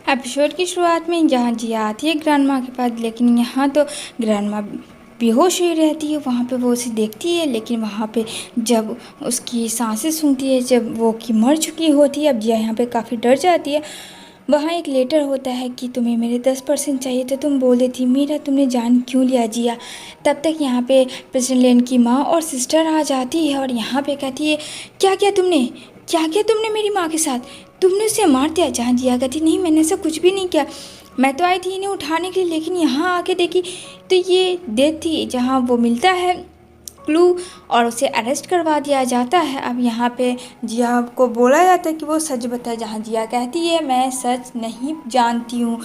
Episode की शुरुआत में जहाँ जिया आती है ग्रैंडमा के पास, लेकिन यहाँ तो ग्रैंडमा बेहोश हुई रहती है। वहाँ पे वो उसे देखती है, लेकिन वहाँ पे जब उसकी सांसें सुनती है, जब वो कि मर चुकी होती है। अब जिया यहाँ पे काफ़ी डर जाती है। वहाँ एक लेटर होता है कि तुम्हें मेरे 10% चाहिए, तो तुम बोल देती मेरा तुमने जान क्यों लिया जिया। तब तक यहाँ पे प्रेसिडेंट लेन की माँ और सिस्टर आ जाती है और यहाँ पे कहती है क्या किया तुमने मेरी माँ के साथ, तुमने उसे मार दिया। जहाँ जिया कहती नहीं मैंने ऐसा कुछ भी नहीं किया, मैं तो आई थी इन्हें उठाने के लिए, लेकिन यहाँ आके देखी तो ये डेथ थी। जहाँ वो मिलता है क्लू और उसे अरेस्ट करवा दिया जाता है। अब यहाँ पे जिया को बोला जाता है कि वो सच बताए। जहाँ जिया कहती है मैं सच नहीं जानती हूँ,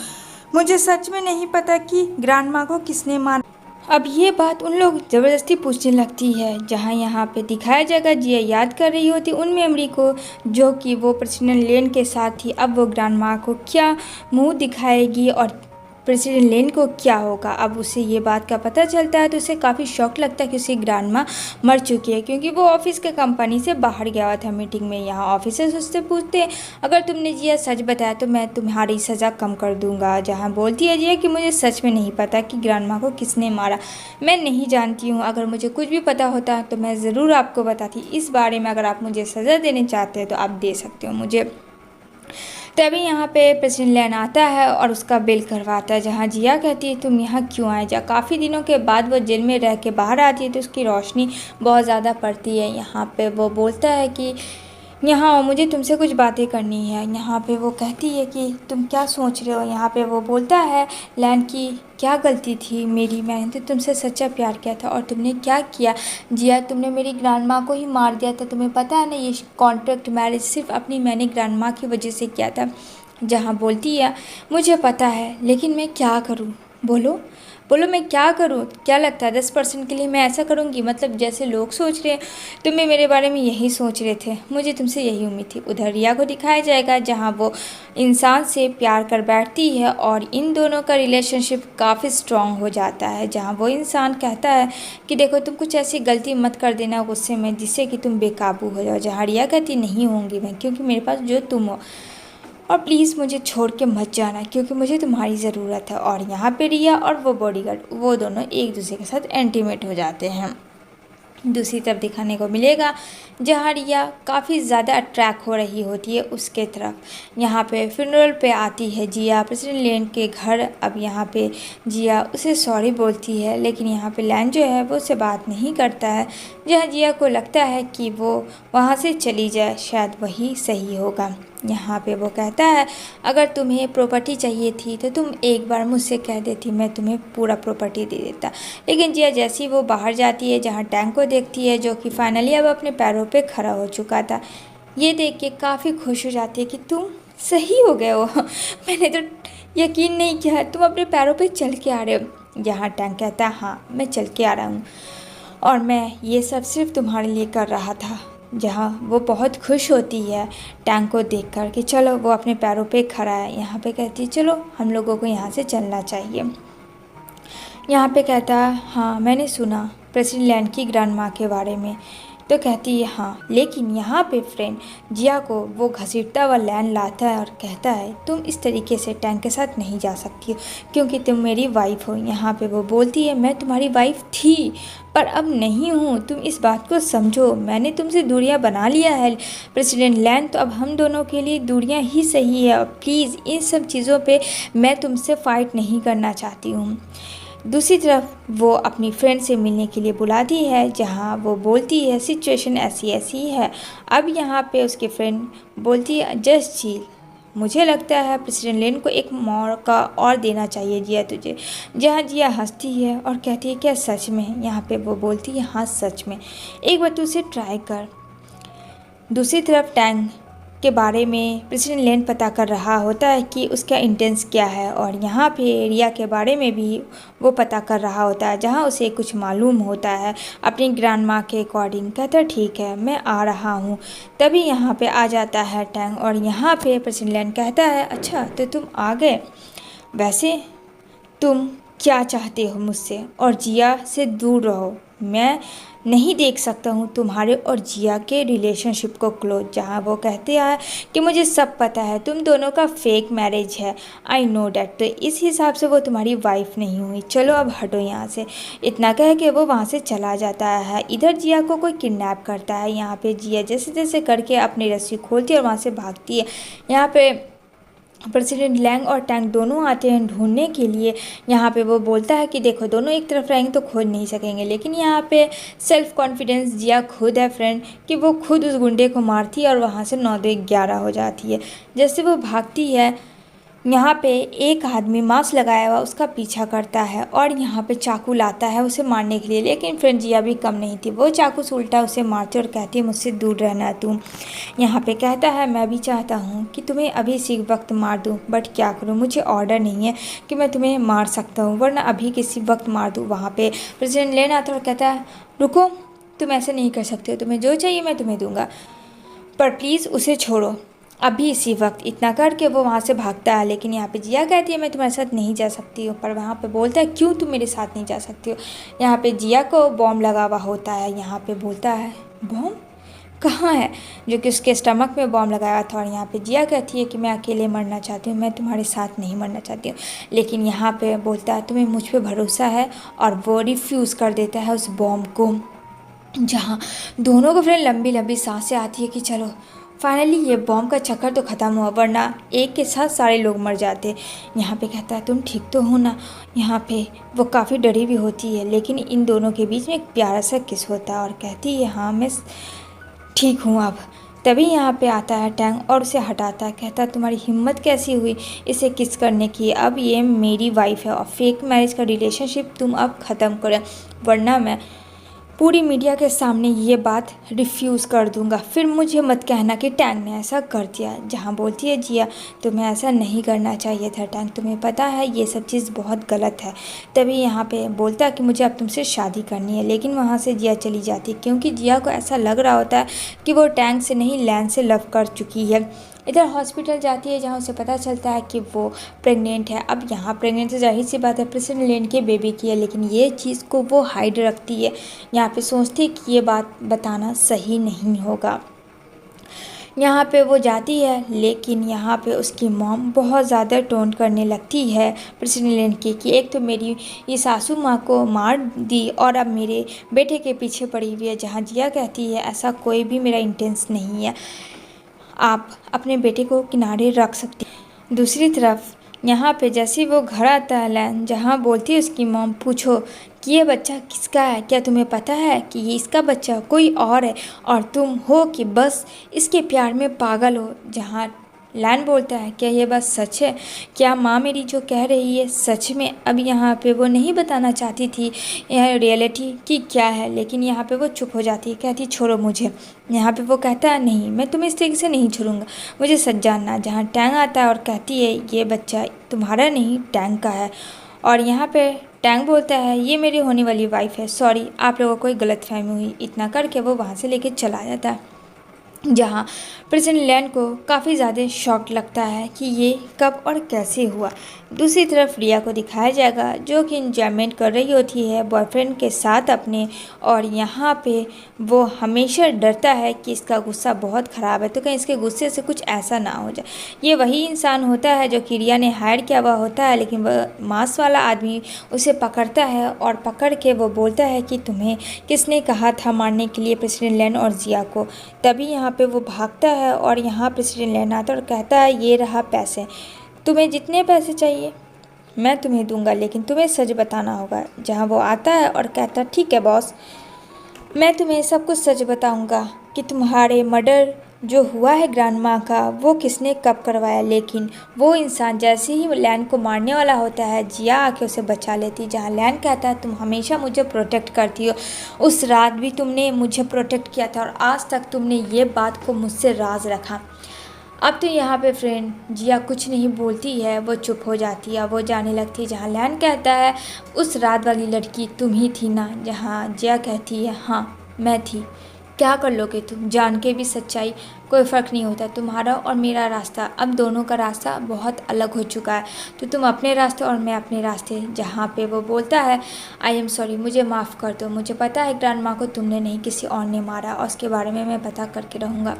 मुझे सच में नहीं पता कि ग्रैंडमा को किसने मारा। अब ये बात उन लोग ज़बरदस्ती पूछने लगती है। जहाँ यहाँ पे दिखाया जाएगा जिया याद कर रही होती उन मेमोरी को जो कि वो प्रेसिडेंट लेन के साथ थी। अब वो ग्रैंडमा को क्या मुंह दिखाएगी और प्रेसिडेंट लेन को क्या होगा। अब उसे ये बात का पता चलता है तो उसे काफ़ी शौक लगता है कि उसकी ग्रैंडमा मर चुकी है, क्योंकि वो ऑफिस के कंपनी से बाहर गया हुआ था मीटिंग में। यहाँ ऑफिसर्स उससे पूछते हैं अगर तुमने जिया सच बताया तो मैं तुम्हारी सज़ा कम कर दूंगा। जहाँ बोलती है जिया कि मुझे सच में नहीं पता कि ग्रैंडमा को किसने मारा, मैं नहीं जानती हूँ। अगर मुझे कुछ भी पता होता तो मैं ज़रूर आपको बताती। इस बारे में अगर आप मुझे सज़ा देना चाहते हैं तो आप दे सकते हो मुझे। तभी यहाँ पे प्रेसिडेंट लेन आता है और उसका बेल करवाता है। जहाँ जिया कहती है तुम यहाँ क्यों आए। जा काफ़ी दिनों के बाद वो जेल में रह के बाहर आती है तो उसकी रोशनी बहुत ज़्यादा पड़ती है। यहाँ पे वो बोलता है कि यहाँ मुझे तुमसे कुछ बातें करनी है। यहाँ पे वो कहती है कि तुम क्या सोच रहे हो। यहाँ पे वो बोलता है लैन की क्या गलती थी मेरी, मैंने तो तुमसे सच्चा प्यार किया था और तुमने क्या किया जिया, तुमने मेरी ग्रैंडमा को ही मार दिया था। तुम्हें पता है ना ये कॉन्ट्रैक्ट मैरिज सिर्फ मैंने ग्रैंडमा की वजह से किया था। जहाँ बोलती है मुझे पता है लेकिन मैं क्या करूँ, बोलो बोलो मैं क्या करूँ। क्या लगता है 10% के लिए मैं ऐसा करूँगी, मतलब जैसे लोग सोच रहे हैं तुम भी मेरे बारे में यही सोच रहे थे, मुझे तुमसे यही उम्मीद थी। उधर रिया को दिखाया जाएगा जहाँ वो इंसान से प्यार कर बैठती है और इन दोनों का रिलेशनशिप काफ़ी स्ट्रॉन्ग हो जाता है। जहाँ वो इंसान कहता है कि देखो तुम कुछ ऐसी गलती मत कर देना गुस्से में जिससे कि तुम बेकाबू हो जाओ। जहाँ रिया कहती नहीं होंगी मैं, क्योंकि मेरे पास जो तुम हो, और प्लीज़ मुझे छोड़ के मत जाना क्योंकि मुझे तुम्हारी ज़रूरत है। और यहाँ पे रिया और वो बॉडीगार्ड वो दोनों एक दूसरे के साथ इंटीमेट हो जाते हैं। दूसरी तरफ दिखाने को मिलेगा जहाँ रिया काफ़ी ज़्यादा अट्रैक्ट हो रही होती है उसके तरफ। यहाँ पे फ्यूनरल पे आती है जिया प्रेसिडेंट लेन के घर। अब यहाँ पे जिया उसे सॉरी बोलती है, लेकिन यहाँ पे लैन जो है वो उससे बात नहीं करता है। जहाँ जिया को लगता है कि वो वहाँ से चली जाए, शायद वही सही होगा। यहाँ पे वो कहता है अगर तुम्हें प्रॉपर्टी चाहिए थी तो तुम एक बार मुझसे कह देती, मैं तुम्हें पूरा प्रॉपर्टी दे देता। लेकिन जिया जैसी वो बाहर जाती है जहाँ टैंक को देखती है जो कि फाइनली अब अपने पैरों पे खड़ा हो चुका था, ये देख के काफ़ी खुश हो जाती है कि तुम सही हो गए हो मैंने तो यकीन नहीं किया तुम अपने पैरों पे चल के आ रहे हो। यहाँ टैंक कहता है हाँ मैं चल के आ रहा हूँ और मैं ये सब सिर्फ तुम्हारे लिए कर रहा था। जहाँ वो बहुत खुश होती है टैंक को देखकर कि चलो वो अपने पैरों पे खड़ा है। यहाँ पे कहती है चलो हम लोगों को यहाँ से चलना चाहिए। यहाँ पे कहता है हाँ मैंने सुना प्रेसिडेंट लैन की ग्रैंडमा के बारे में, तो कहती है हाँ, लेकिन यहाँ पे फ्रेंड जिया को वो घसीटता हुआ लैन लाता है और कहता है तुम इस तरीके से टैंक के साथ नहीं जा सकती हो क्योंकि तुम मेरी वाइफ हो। यहाँ पे वो बोलती है मैं तुम्हारी वाइफ थी पर अब नहीं हूँ, तुम इस बात को समझो, मैंने तुमसे दूरियाँ बना लिया है प्रेसिडेंट लैन, तो अब हम दोनों के लिए दूरियाँ ही सही है। प्लीज़ इन सब चीज़ों पर मैं तुमसे फ़ाइट नहीं करना चाहती हूँ। दूसरी तरफ वो अपनी फ्रेंड से मिलने के लिए बुलाती है जहाँ वो बोलती है सिचुएशन ऐसी ऐसी है। अब यहाँ पे उसकी फ्रेंड बोलती है जस्ट चिल, मुझे लगता है प्रेसिडेंट लेन को एक मौका और देना चाहिए जिया तुझे। जहाँ जिया हंसती है और कहती है क्या सच में। यहाँ पे वो बोलती है हाँ सच में, एक बार तू उसे ट्राई कर। दूसरी तरफ टैंक के बारे में प्रेसिडेंट लेन पता कर रहा होता है कि उसका इंटेंस क्या है और यहाँ पे रिया के बारे में भी वो पता कर रहा होता है जहाँ उसे कुछ मालूम होता है अपनी ग्रैंडमा के अकॉर्डिंग। कहता ठीक है मैं आ रहा हूँ। तभी यहाँ पे आ जाता है टैंक और यहाँ पे प्रेसिडेंट लेन कहता है अच्छा तो तुम आ गए, वैसे तुम क्या चाहते हो मुझसे, और जिया से दूर रहो, मैं नहीं देख सकता हूँ तुम्हारे और जिया के रिलेशनशिप को क्लोज। जहाँ वो कहते हैं कि मुझे सब पता है, तुम दोनों का फेक मैरिज है, आई नो डैट। तो इस हिसाब से वो तुम्हारी वाइफ नहीं हुई, चलो अब हटो यहाँ से। इतना कह के वो वहाँ से चला जाता है। इधर जिया को कोई किडनैप करता है। यहाँ पे जिया जैसे तैसे करके अपनी रस्सी खोलती है और वहाँ से भागती है। यहाँ पे प्रेसिडेंट लैंग और टैंग दोनों आते हैं ढूंढने के लिए। यहाँ पे वो बोलता है कि देखो दोनों एक तरफ रहेंगे तो खोज नहीं सकेंगे, लेकिन यहाँ पे सेल्फ कॉन्फिडेंस जिया खुद है फ्रेंड कि वो खुद उस गुंडे को मारती है और वहाँ से 9-11 हो जाती है। जैसे वो भागती है, यहाँ पे एक आदमी मास्क लगाया हुआ उसका पीछा करता है और यहाँ पे चाकू लाता है उसे मारने के लिए, लेकिन फ्रेंड जिया भी कम नहीं थी। वो चाकू से उल्टा उसे मारती और कहती है मुझसे दूर रहना तुम। यहाँ पे कहता है मैं भी चाहता हूँ कि तुम्हें अभी इसी वक्त मार दूँ, बट क्या करूँ, मुझे ऑर्डर नहीं है कि मैं तुम्हें मार सकता हूँ, वरना अभी किसी वक्त मार दूँ। वहाँ पे प्रेसिडेंट लेन आता है और कहता है रुको, तुम ऐसे नहीं कर सकते हो, तुम्हें जो चाहिए मैं तुम्हें दूँगा, पर प्लीज़ उसे छोड़ो अभी इसी वक्त। इतना करके वो वहाँ से भागता है, लेकिन यहाँ पे जिया कहती है मैं तुम्हारे साथ नहीं जा सकती हूँ। पर वहाँ पे बोलता है क्यों तुम मेरे साथ नहीं जा सकती हो। यहाँ पे जिया को बॉम्ब लगा हुआ होता है। यहाँ पे बोलता है बॉम्ब कहाँ है, जो कि उसके स्टमक में बॉम्ब लगाया था। और यहाँ पे जिया कहती है कि मैं अकेले मरना चाहती हूँ, मैं तुम्हारे साथ नहीं मरना चाहती हूँ। लेकिन यहाँ पे बोलता है तुम्हें मुझ पर भरोसा है, और वो रिफ्यूज़ कर देता है उस बॉम्ब को। जहाँ दोनों को फिर लंबी लंबी सांसें आती है कि चलो फाइनली ये बॉम्ब का चक्कर तो ख़त्म हुआ, वरना एक के साथ सारे लोग मर जाते। यहाँ पे कहता है तुम ठीक तो हो ना। यहाँ पे वो काफ़ी डरी भी होती है, लेकिन इन दोनों के बीच में एक प्यारा सा किस होता है और कहती है हाँ मैं ठीक हूँ अब। तभी यहाँ पे आता है टैंग और उसे हटाता है। कहता है तुम्हारी हिम्मत कैसी हुई इसे किस करने की, अब ये मेरी वाइफ है और फेक मैरिज का रिलेशनशिप तुम अब ख़त्म करें, वरना मैं पूरी मीडिया के सामने ये बात रिफ्यूज़ कर दूंगा। फिर मुझे मत कहना कि टैंग ने ऐसा कर दिया। जहाँ बोलती है जिया तुम्हें ऐसा नहीं करना चाहिए था टैंग, तुम्हें पता है ये सब चीज़ बहुत गलत है। तभी यहाँ पे बोलता है कि मुझे अब तुमसे शादी करनी है, लेकिन वहाँ से जिया चली जाती है क्योंकि जिया को ऐसा लग रहा होता है कि वो टैंग से नहीं लैन से लव कर चुकी है। इधर हॉस्पिटल जाती है जहाँ उसे पता चलता है कि वो प्रेग्नेंट है। अब यहाँ प्रेग्नेंसी जाहिर सी बात है प्रेसिडेंट लेन के बेबी की है, लेकिन ये चीज़ को वो हाइड रखती है। यहाँ पे सोचती है कि ये बात बताना सही नहीं होगा। यहाँ पे वो जाती है, लेकिन यहाँ पे उसकी मॉम बहुत ज़्यादा टोंट करने लगती है प्रेसिडेंट लेन की कि एक तो मेरी ये सासू माँ को मार दी और अब मेरे बेटे के पीछे पड़ी हुई है। जहाँ जिया कहती है ऐसा कोई भी मेरा इंटेंस नहीं है, आप अपने बेटे को किनारे रख सकती हैं। दूसरी तरफ यहाँ पे जैसे वो घर आता है लैन, जहाँ बोलती है उसकी मॉम पूछो कि ये बच्चा किसका है, क्या तुम्हें पता है कि ये इसका बच्चा कोई और है और तुम हो कि बस इसके प्यार में पागल हो। जहाँ लैन बोलता है क्या ये बात सच है, क्या माँ मेरी जो कह रही है सच में। अब यहाँ पे वो नहीं बताना चाहती थी यह रियलिटी कि क्या है, लेकिन यहाँ पे वो चुप हो जाती है, कहती छोड़ो मुझे। यहाँ पे वो कहता है नहीं मैं तुम्हें इस तरीके से नहीं छोड़ूंगा, मुझे सच जानना। जहाँ टैंग आता है और कहती है ये बच्चा तुम्हारा नहीं टैंग का है, और यहाँ पे टैंग बोलता है ये मेरी होने वाली वाइफ है, सॉरी आप लोगों को कोई गलतफहमी हुई। इतना करके वो वहाँ से लेके चला जाता है। जहाँ प्रेसिडेंट लैन को काफ़ी ज़्यादा शॉक लगता है कि ये कब और कैसे हुआ। दूसरी तरफ रिया को दिखाया जाएगा जो कि इंजॉयमेंट कर रही होती है बॉयफ्रेंड के साथ अपने, और यहाँ पे वो हमेशा डरता है कि इसका गुस्सा बहुत ख़राब है तो कहीं इसके गुस्से से कुछ ऐसा ना हो जाए। ये वही इंसान होता है जो कि रिया ने हायर किया हुआ होता है, लेकिन वह मांस वाला आदमी उसे पकड़ता है और पकड़ के वो बोलता है कि तुम्हें किसने कहा था मारने के लिए प्रेसिडेंट लैन और जिया को। तभी यहाँ पे वो भागता है और यहाँ प्रेसिडेंट लैन आता है और कहता है ये रहा पैसे, तुम्हें जितने पैसे चाहिए मैं तुम्हें दूंगा, लेकिन तुम्हें सच बताना होगा। जहाँ वो आता है और कहता है ठीक है बॉस, मैं तुम्हें सब कुछ सच बताऊंगा कि तुम्हारे मर्डर जो हुआ है ग्रैंड माँ का वो किसने कब करवाया। लेकिन वो इंसान जैसे ही लैन को मारने वाला होता है जिया आके उसे बचा लेती। जहाँ लैन कहता है तुम हमेशा मुझे प्रोटेक्ट करती हो, उस रात भी तुमने मुझे प्रोटेक्ट किया था और आज तक तुमने ये बात को मुझसे राज रखा। अब तो यहाँ पे फ्रेंड जिया कुछ नहीं बोलती है, वो चुप हो जाती है, वो जाने लगती है। जहाँ लैन कहता है उस रात वाली लड़की तुम ही थी ना। जहाँ जिया कहती है हाँ मैं थी, क्या कर लोगे तुम? जान के भी सच्चाई कोई फ़र्क नहीं होता। तुम्हारा और मेरा रास्ता, अब दोनों का रास्ता बहुत अलग हो चुका है। तो तुम अपने रास्ते और मैं अपने रास्ते। जहाँ पे वो बोलता है आई एम सॉरी, मुझे माफ़ कर दो, मुझे पता है ग्रैंड माँ को तुमने नहीं किसी और ने मारा और उसके बारे में मैं पता करके रहूँगा।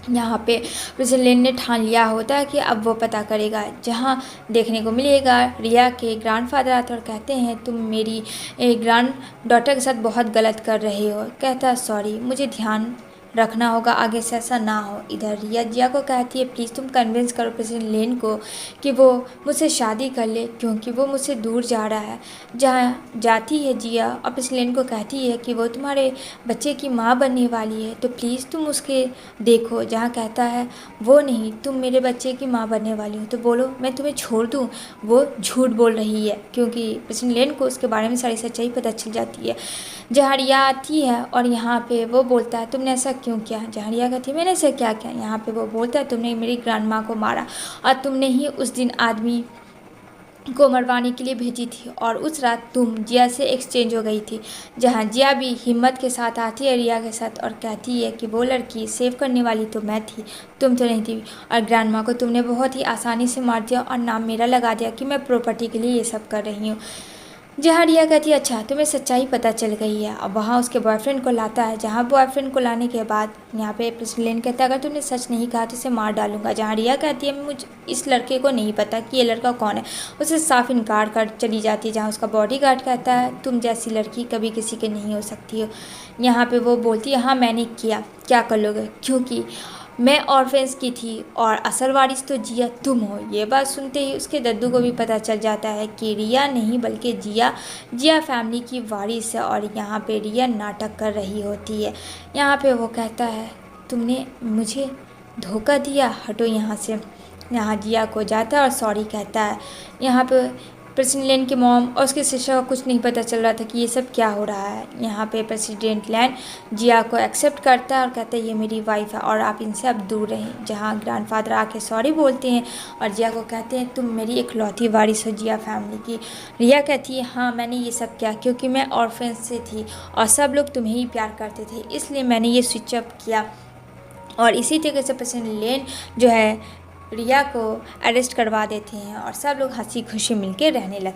यहाँ पे प्रिंसेस लेन ने ठान लिया होता है कि अब वो पता करेगा। जहाँ देखने को मिलेगा रिया के ग्रैंडफादर आते और कहते हैं तुम मेरी ग्रैंड डॉटर के साथ बहुत गलत कर रहे हो। कहता है सॉरी, मुझे ध्यान रखना होगा, आगे से ऐसा ना हो। इधर रिया जिया को कहती है प्लीज़ तुम कन्विंस करो प्रिंसेस लेन को कि वो मुझसे शादी कर ले, क्योंकि वो मुझसे दूर जा रहा है। जहाँ जाती है जिया और प्रिंसेस लेन को कहती है कि वो तुम्हारे बच्चे की माँ बनने वाली है, तो प्लीज़ तुम उसके देखो। जहाँ कहता है वो नहीं, तुम मेरे बच्चे की माँ बनने वाली हो, तो बोलो मैं तुम्हें छोड़ दूँ। वो झूठ बोल रही है, क्योंकि प्रिंसेस लेन को उसके बारे में सारी सच्चाई पता चल जाती है। जहाँ रिया आती है और यहाँ पे वो बोलता है तुमने ऐसा क्यों किया। जहाँ रिया कहती है मैंने ऐसा क्या किया। यहाँ पे वो बोलता है तुमने मेरी ग्रैंड माँ को मारा और तुमने ही उस दिन आदमी को मरवाने के लिए भेजी थी, और उस रात तुम जिया से एक्सचेंज हो गई थी। जहाँ जिया भी हिम्मत के साथ आती है रिया के साथ और कहती है कि वो लड़की सेव करने वाली तो मैं थी, तुम तो नहीं थी, और ग्रैंड माँ को तुमने बहुत ही आसानी से मार दिया और नाम मेरा लगा दिया कि मैं प्रॉपर्टी के लिए ये सब कर रही हूँ। जहाँ रिया कहती है अच्छा तुम्हें सच्चाई पता चल गई है। अब वहाँ उसके बॉयफ्रेंड को लाता है। जहाँ बॉयफ्रेंड को लाने के बाद यहाँ पे प्रिंसेस लेन कहता है अगर तुमने सच नहीं कहा तो इसे मार डालूंगा। जहाँ रिया कहती है मुझे इस लड़के को नहीं पता कि ये लड़का कौन है, उसे साफ इनकार कर चली जाती है। जहाँ उसका बॉडीगार्ड कहता है तुम जैसी लड़की कभी किसी के नहीं हो सकती हो। यहाँ पर वो बोलती है हाँ मैंने किया, क्या कर लोगे, क्योंकि मैं ऑर्फेंस की थी और असल वारिस तो जिया तुम हो। ये बात सुनते ही उसके दद्दू को भी पता चल जाता है कि रिया नहीं बल्कि जिया फैमिली की वारिस है, और यहाँ पे रिया नाटक कर रही होती है। यहाँ पे वो कहता है तुमने मुझे धोखा दिया, हटो यहाँ से। यहाँ जिया को जाता है और सॉरी कहता है। यहाँ पे प्रेसिडेंट लेन की मॉम और उसके सिस्टर को कुछ नहीं पता चल रहा था कि ये सब क्या हो रहा है। यहाँ पे प्रेसिडेंट लेन जिया को एक्सेप्ट करता है और कहता है ये मेरी वाइफ है और आप इनसे अब दूर रहें। जहाँ ग्रैंडफादर आके सॉरी बोलते हैं और जिया को कहते हैं तुम मेरी इकलौती वारिस हो जिया फैमिली की। रिया कहती है हाँ मैंने ये सब किया क्योंकि मैं ऑर्फेन से थी और सब लोग तुम्हें ही प्यार करते थे, इसलिए मैंने ये स्विच अप किया। और इसी तरीके से प्रेसिडेंट लेन जो है रिया को अरेस्ट करवा देते हैं और सब लोग हंसी खुशी मिलकर रहने लगते हैं।